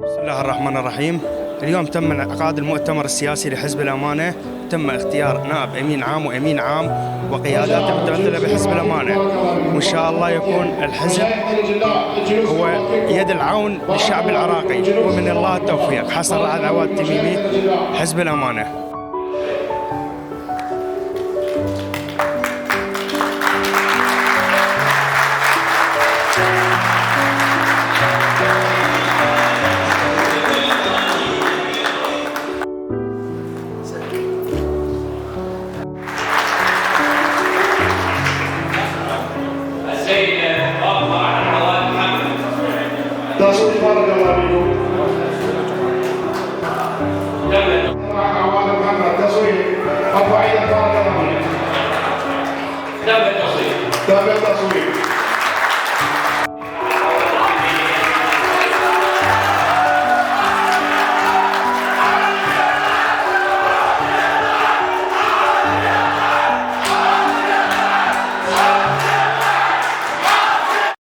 بسم الله الرحمن الرحيم. اليوم تم انعقاد المؤتمر السياسي لحزب الأمانة. تم اختيار نائب أمين عام وأمين عام وقيادات متمثلة بحزب الأمانة، وإن شاء الله يكون الحزب هو يد العون للشعب العراقي، ومن الله التوفيق. حسن رعد عواد التميمي، حزب الأمانة. تصويت بارك الله فيكم. عواد محمد تصويت. ابو عيد